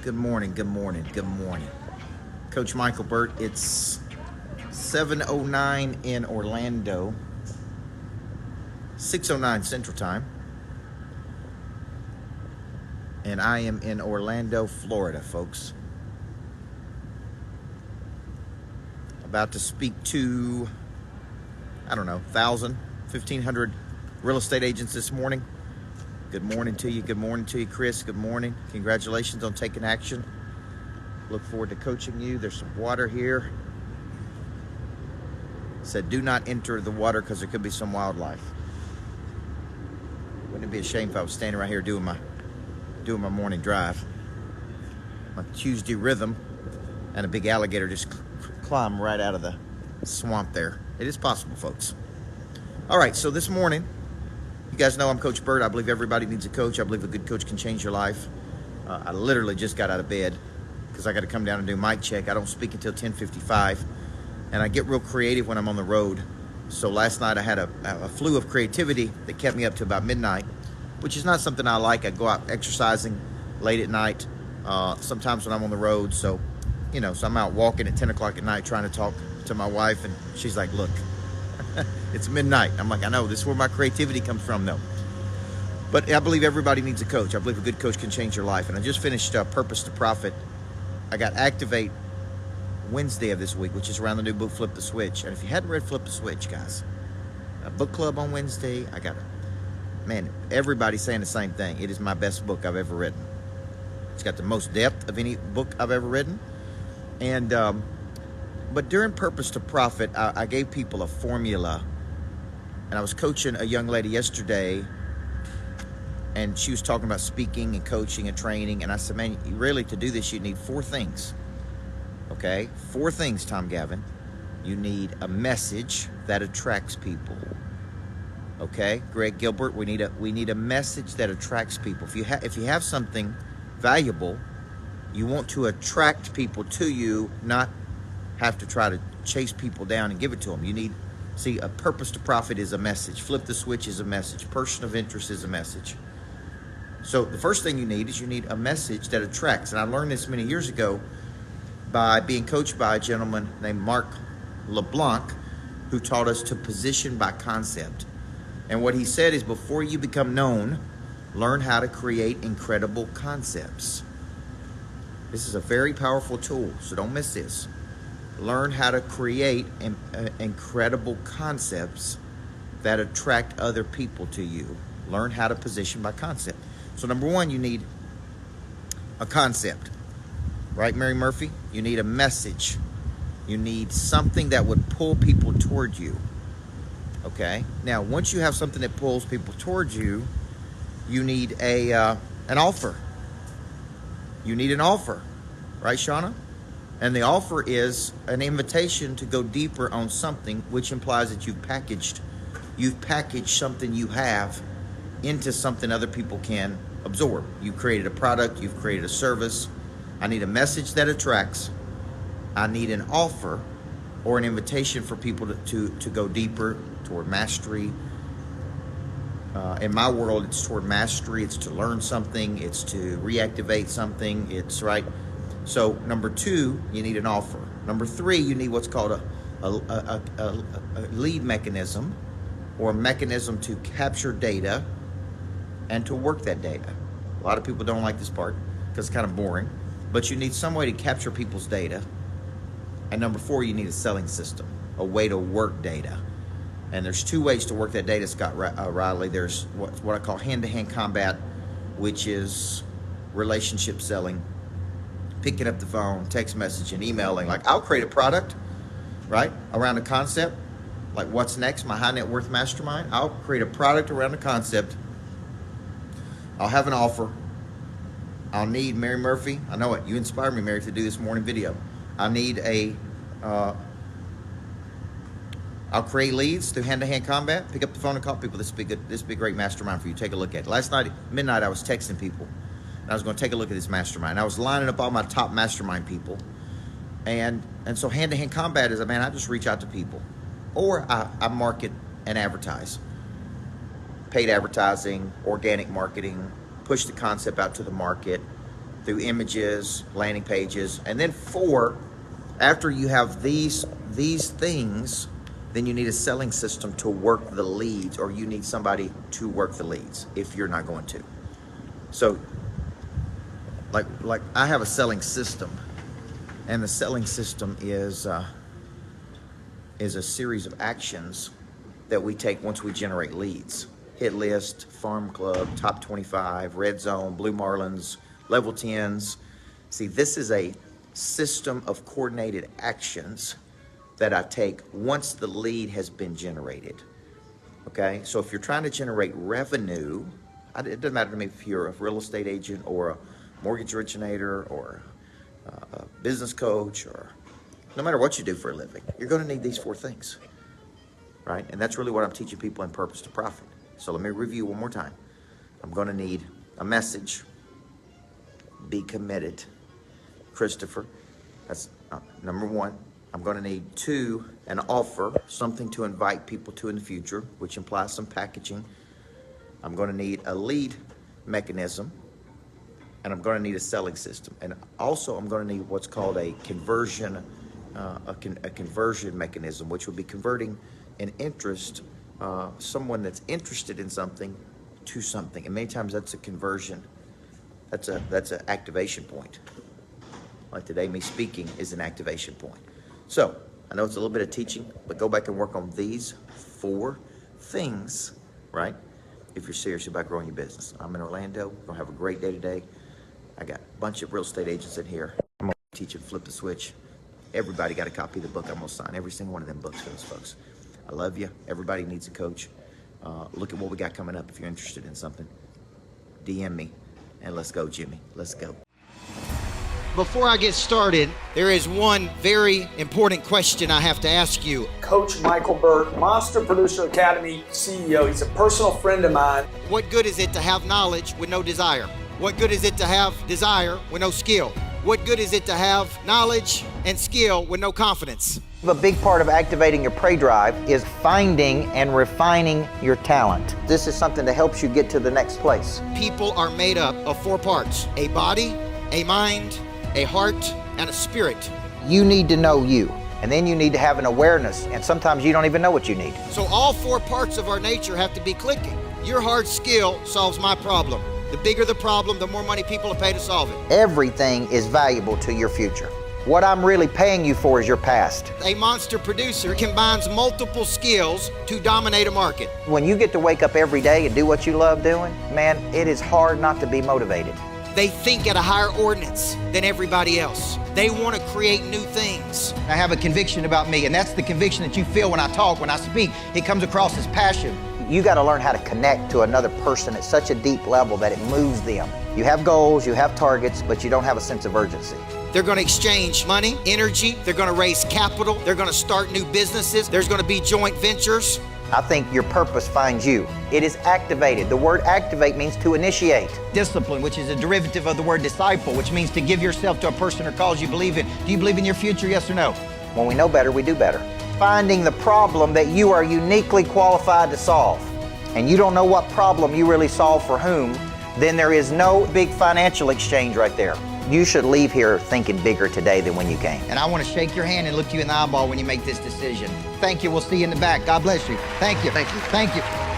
Good morning, good morning, good morning. Coach Micheal Burt, it's 7:09 in Orlando, 6:09 Central Time, and I am in Orlando, Florida, folks. About to speak to, 1,000, 1,500 real estate agents this morning. Good morning to you. Good morning to you, Chris. Good morning. Congratulations on taking action. Look forward to coaching you. There's some water here. Said do not enter the water because there could be some wildlife. Wouldn't it be a shame if I was standing right here doing my morning drive, my Tuesday rhythm, and a big alligator just climb right out of the swamp there. It is possible, folks. All right, so this morning, you guys know I'm Coach Burt. I believe everybody needs a coach. I believe a good coach can change your life. I literally just got out of bed because I got to come down and do mic check. I don't speak until 10:55, and I get real creative when I'm on the road. So last night I had a flu of creativity that kept me up to about midnight, which is not something I like. I go out exercising late at night, sometimes when I'm on the road. So, so I'm out walking at 10 o'clock at night trying to talk to my wife, and she's like, look, it's midnight. I'm like, I know, this is where my creativity comes from, though. But I believe everybody needs a coach. I believe a good coach can change your life. And I just finished Purpose to Profit. I got Activate Wednesday of this week, which is around the new book, Flip the Switch. And if you hadn't read Flip the Switch, guys, a book club on Wednesday. Everybody's saying the same thing. It is my best book I've ever written. It's got the most depth of any book I've ever written. And but during Purpose to Profit, I gave people a formula. And I was coaching a young lady yesterday, and she was talking about speaking and coaching and training. And I said, man, really, to do this, you need 4 things. Okay? 4 things, Tom Gavin. You need a message that attracts people. Okay? Greg Gilbert, we need a message that attracts people. If you have something valuable, you want to attract people to you, not have to try to chase people down and give it to them. A Purpose to Profit is a message. Flip the Switch is a message. Person of interest is a message. So the first thing you need a message that attracts. And I learned this many years ago by being coached by a gentleman named Mark LeBlanc, who taught us to position by concept. And what he said is, before you become known, learn how to create incredible concepts. This is a very powerful tool, so don't miss this. Learn how to create incredible concepts that attract other people to you. Learn how to position by concept. So number 1, you need a concept. Right, Mary Murphy? You need a message. You need something that would pull people toward you. Okay? Now, once you have something that pulls people towards you, you need an offer. You need an offer. Right, Shauna? And the offer is an invitation to go deeper on something, which implies that you've packaged something you have into something other people can absorb. You've created a product, you've created a service. I need a message that attracts. I need an offer or an invitation for people to go deeper toward mastery. In my world, it's toward mastery. It's to learn something. It's to reactivate something. It's right. So number 2, you need an offer. Number 3, you need what's called a lead mechanism, or a mechanism to capture data and to work that data. A lot of people don't like this part because it's kind of boring, but you need some way to capture people's data. And number 4, you need a selling system, a way to work data. And there's 2 ways to work that data, Scott Riley. There's what I call hand-to-hand combat, which is relationship selling, picking up the phone, text messaging, emailing. Like, I'll create a product, right, around a concept. Like, what's next? My high net worth mastermind. I'll create a product around a concept. I'll have an offer. I'll need Mary Murphy. I know it. You inspired me, Mary, to do this morning video. I need I'll create leads through hand-to-hand combat. Pick up the phone and call people. This would be a great mastermind for you. Take a look at it. Last night at midnight, I was texting people. I was going to take a look at this mastermind. I was lining up all my top mastermind people. And so hand-to-hand combat is, I just reach out to people. Or I market and advertise. Paid advertising, organic marketing, push the concept out to the market, through images, landing pages. And then 4, after you have these things, then you need a selling system to work the leads, or you need somebody to work the leads if you're not going to. So like I have a selling system, and the selling system is a series of actions that we take once we generate leads. Hit list, farm club, top 25, red zone, blue marlins, level 10s. See, this is a system of coordinated actions that I take once the lead has been generated. Okay, so if you're trying to generate revenue, it doesn't matter to me if you're a real estate agent or a mortgage originator or a business coach, or no matter what you do for a living, you're going to need these 4 things, right? And that's really what I'm teaching people in Purpose to Profit. So let me review one more time. I'm going to need a message. Be committed. Christopher, that's number 1. I'm going to need 2, an offer, something to invite people to in the future, which implies some packaging. I'm going to need a lead mechanism, and I'm going to need a selling system. And also I'm going to need what's called a conversion, a conversion mechanism, which would be converting an interest, someone that's interested in something to something. And many times that's a conversion. That's an activation point. Like today, me speaking is an activation point. So I know it's a little bit of teaching, but go back and work on these 4 things, right? If you're serious about growing your business. I'm in Orlando. We're gonna have a great day today. I got a bunch of real estate agents in here. I'm gonna teach you to flip the switch. Everybody got a copy of the book. I'm gonna sign every single one of them books for those folks. I love you. Everybody needs a coach. Look at what we got coming up. If you're interested in something, DM me, and let's go, Jimmy. Let's go. Before I get started, there is one very important question I have to ask you. Coach Micheal Burt, Monster Producer Academy CEO. He's a personal friend of mine. What good is it to have knowledge with no desire? What good is it to have desire with no skill? What good is it to have knowledge and skill with no confidence? A big part of activating your prey drive is finding and refining your talent. This is something that helps you get to the next place. People are made up of 4 parts: a body, a mind, a heart, and a spirit. You need to know you, and then you need to have an awareness, and sometimes you don't even know what you need. So all 4 parts of our nature have to be clicking. Your hard skill solves my problem. The bigger the problem, the more money people will pay to solve it. Everything is valuable to your future. What I'm really paying you for is your past. A monster producer combines multiple skills to dominate a market. When you get to wake up every day and do what you love doing, man, it is hard not to be motivated. They think at a higher ordinance than everybody else. They want to create new things. I have a conviction about me, and that's the conviction that you feel when I talk, when I speak. It comes across as passion. You got to learn how to connect to another person at such a deep level that it moves them. You have goals, you have targets, but you don't have a sense of urgency. They're going to exchange money, energy. They're going to raise capital. They're going to start new businesses. There's going to be joint ventures. I think your purpose finds you. It is activated. The word activate means to initiate. Discipline, which is a derivative of the word disciple, which means to give yourself to a person or cause you believe in. Do you believe in your future, yes or no? When we know better, we do better. Finding the problem that you are uniquely qualified to solve, and you don't know what problem you really solve for whom, then there is no big financial exchange right there. You should leave here thinking bigger today than when you came. And I want to shake your hand and look you in the eyeball when you make this decision. Thank you. We'll see you in the back. God bless you. Thank you. Thank you. Thank you.